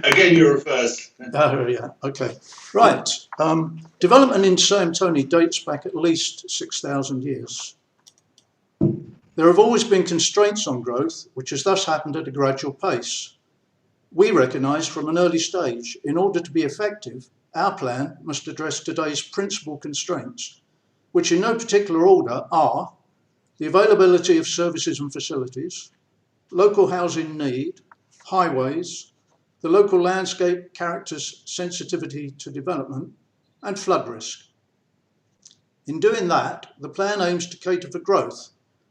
Again, you're first. Oh, yeah, okay. Right. Development in Saham Toney dates back at least 6,000 years. There have always been constraints on growth, which has thus happened at a gradual pace. We recognise from an early stage, in order to be effective, our plan must address today's principal constraints, which in no particular order are the availability of services and facilities, local housing need, highways, the local landscape character's sensitivity to development, and flood risk. In doing that, the plan aims to cater for growth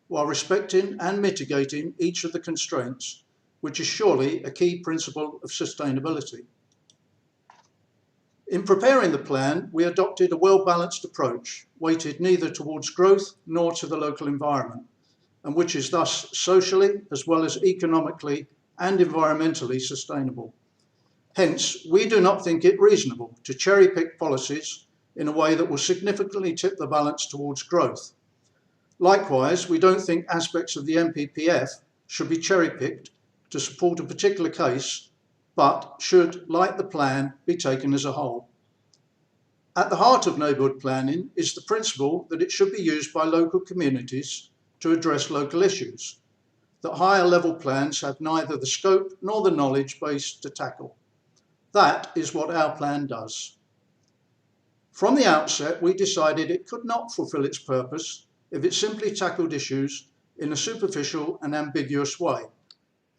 while respecting and mitigating each of the constraints, which is surely a key principle of sustainability. In preparing the plan, we adopted a well-balanced approach, weighted neither towards growth nor to the local environment, and which is thus socially as well as economically and environmentally sustainable. Hence, we do not think it reasonable to cherry-pick policies in a way that will significantly tip the balance towards growth. Likewise, we don't think aspects of the NPPF should be cherry-picked to support a particular case, but should, like the plan, be taken as a whole. At the heart of neighbourhood planning is the principle that it should be used by local communities to address local issues, that higher level plans have neither the scope nor the knowledge base to tackle. That is what our plan does. From the outset, we decided it could not fulfil its purpose if it simply tackled issues in a superficial and ambiguous way,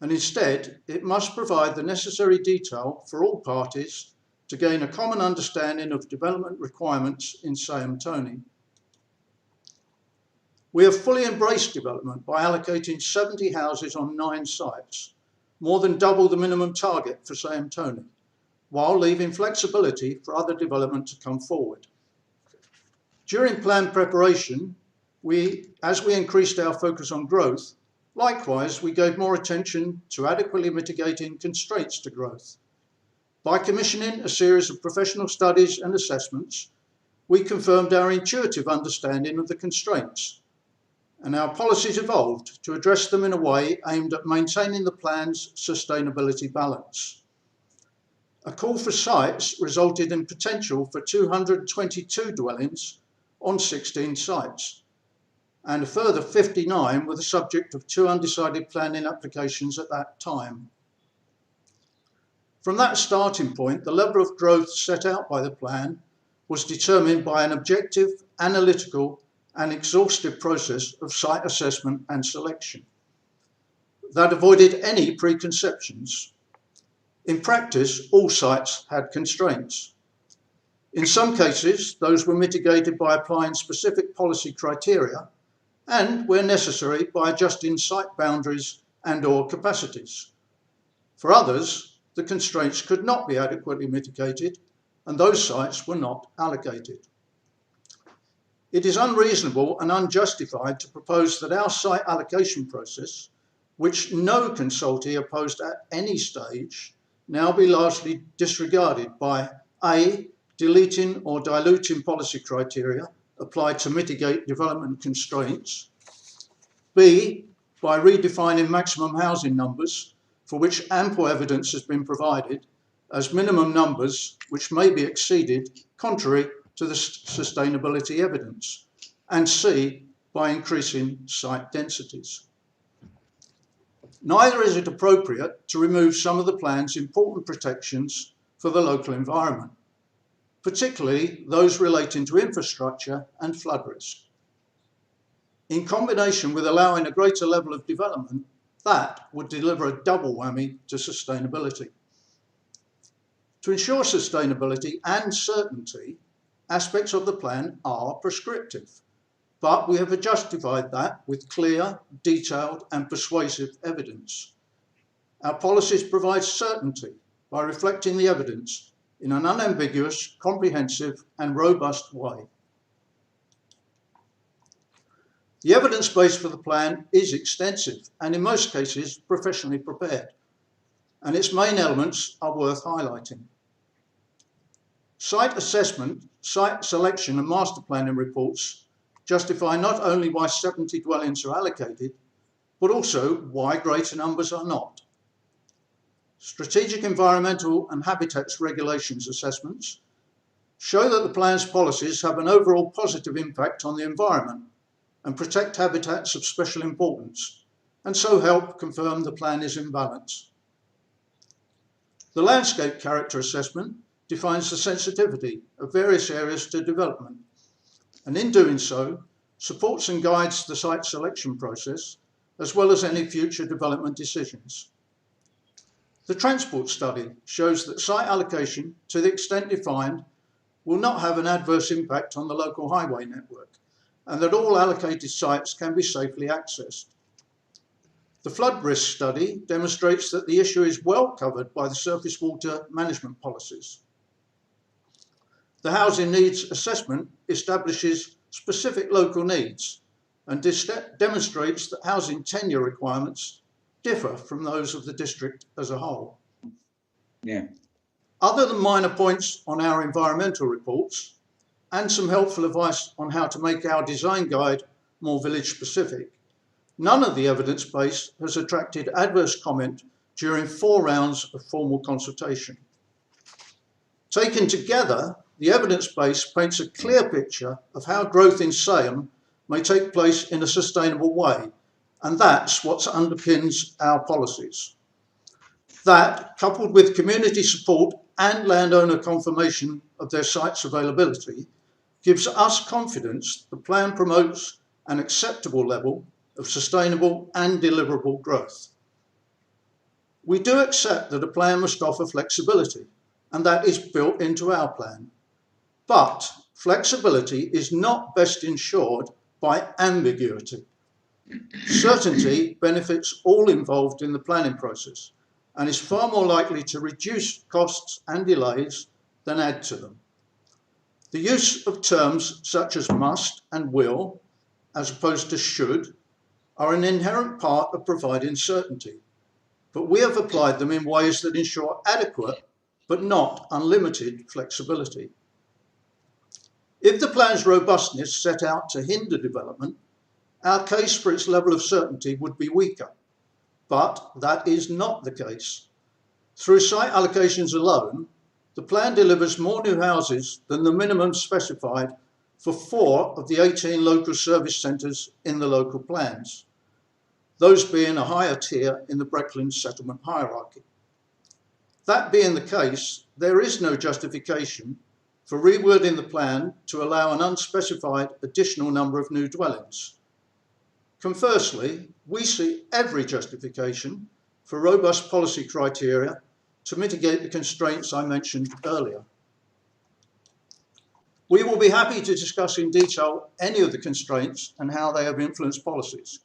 and instead it must provide the necessary detail for all parties to gain a common understanding of development requirements in Saham Toney. We have fully embraced development by allocating 70 houses on 9 sites, more than double the minimum target for Saham Toney, while leaving flexibility for other development to come forward. During plan preparation, as we increased our focus on growth, likewise we gave more attention to adequately mitigating constraints to growth. By commissioning a series of professional studies and assessments, we confirmed our intuitive understanding of the constraints, and our policies evolved to address them in a way aimed at maintaining the plan's sustainability balance. A call for sites resulted in potential for 222 dwellings on 16 sites, and a further 59 were the subject of 2 undecided planning applications at that time. From that starting point, the level of growth set out by the plan was determined by an objective, analytical, and exhaustive process of site assessment and selection that avoided any preconceptions. In practice, all sites had constraints. In some cases, those were mitigated by applying specific policy criteria and, where necessary, by adjusting site boundaries and/or capacities. For others, the constraints could not be adequately mitigated, and those sites were not allocated. It is unreasonable and unjustified to propose that our site allocation process, which no consultee opposed at any stage, now be largely disregarded by A, deleting or diluting policy criteria applied to mitigate development constraints, B, by redefining maximum housing numbers for which ample evidence has been provided as minimum numbers which may be exceeded contrary to the sustainability evidence, and C, by increasing site densities. Neither is it appropriate to remove some of the plan's important protections for the local environment, particularly those relating to infrastructure and flood risk. In combination with allowing a greater level of development, that would deliver a double whammy to sustainability. To ensure sustainability and certainty, aspects of the plan are prescriptive, but we have justified that with clear, detailed, and persuasive evidence. Our policies provide certainty by reflecting the evidence in an unambiguous, comprehensive, and robust way. The evidence base for the plan is extensive and in most cases professionally prepared, and its main elements are worth highlighting. Site assessment, site selection and master planning reports justify not only why 70 dwellings are allocated, but also why greater numbers are not. Strategic environmental and habitats regulations assessments show that the plan's policies have an overall positive impact on the environment and protect habitats of special importance, and so help confirm the plan is in balance. The landscape character assessment defines the sensitivity of various areas to development, and in doing so, supports and guides the site selection process, as well as any future development decisions. The transport study shows that site allocation, to the extent defined, will not have an adverse impact on the local highway network, and that all allocated sites can be safely accessed. The flood risk study demonstrates that the issue is well covered by the surface water management policies. The housing needs assessment establishes specific local needs and demonstrates that housing tenure requirements differ from those of the district as a whole. Yeah. Other than minor points on our environmental reports and some helpful advice on how to make our design guide more village specific, none of the evidence base has attracted adverse comment during 4 rounds of formal consultation. Taken together, the evidence base paints a clear picture of how growth in Saham may take place in a sustainable way, and that's what underpins our policies. That, coupled with community support and landowner confirmation of their site's availability, gives us confidence the plan promotes an acceptable level of sustainable and deliverable growth. We do accept that a plan must offer flexibility, and that is built into our plan. But flexibility is not best ensured by ambiguity. Certainty benefits all involved in the planning process and is far more likely to reduce costs and delays than add to them. The use of terms such as must and will, as opposed to should, are an inherent part of providing certainty, but we have applied them in ways that ensure adequate but not unlimited flexibility. If the plan's robustness set out to hinder development, our case for its level of certainty would be weaker, but that is not the case. Through site allocations alone, the plan delivers more new houses than the minimum specified for 4 of the 18 local service centres in the local plans, those being a higher tier in the Breckland settlement hierarchy. That being the case, there is no justification for rewording the plan to allow an unspecified additional number of new dwellings. Conversely, we see every justification for robust policy criteria to mitigate the constraints I mentioned earlier. We will be happy to discuss in detail any of the constraints and how they have influenced policies,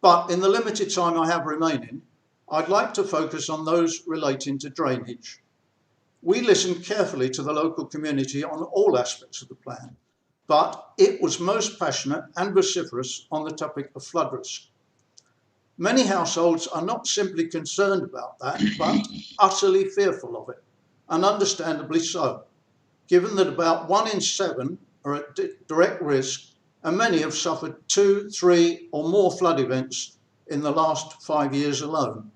but in the limited time I have remaining, I'd like to focus on those relating to drainage. We listened carefully to the local community on all aspects of the plan, but it was most passionate and vociferous on the topic of flood risk. Many households are not simply concerned about that, but utterly fearful of it, and understandably so, given that about 1 in 7 are at direct risk, and many have suffered 2, 3 or more flood events in the last 5 years alone.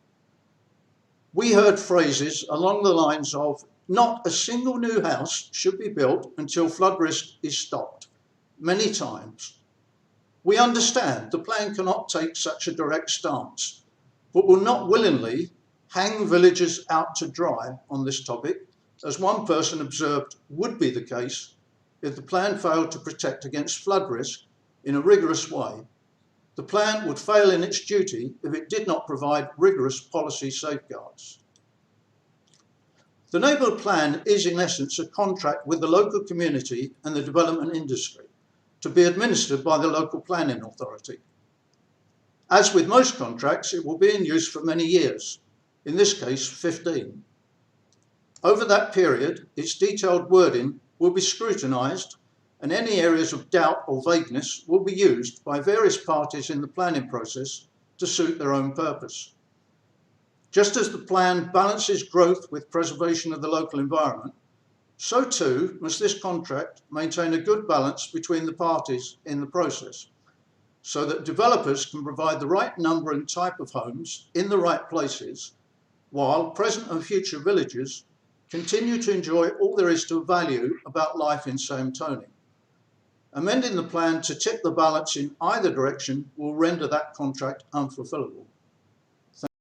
We heard phrases along the lines of, "Not a single new house should be built until flood risk is stopped," many times. We understand the plan cannot take such a direct stance, but will not willingly hang villagers out to dry on this topic, as one person observed would be the case if the plan failed to protect against flood risk in a rigorous way. The plan would fail in its duty if it did not provide rigorous policy safeguards. The Neighbourhood Plan is in essence a contract with the local community and the development industry to be administered by the local planning authority. As with most contracts, it will be in use for many years, in this case 15. Over that period, its detailed wording will be scrutinised, and any areas of doubt or vagueness will be used by various parties in the planning process to suit their own purpose. Just as the plan balances growth with preservation of the local environment, so too must this contract maintain a good balance between the parties in the process, so that developers can provide the right number and type of homes in the right places, while present and future villagers continue to enjoy all there is to value about life in Saham Toney. Amending the plan to tip the balance in either direction will render that contract unfulfillable.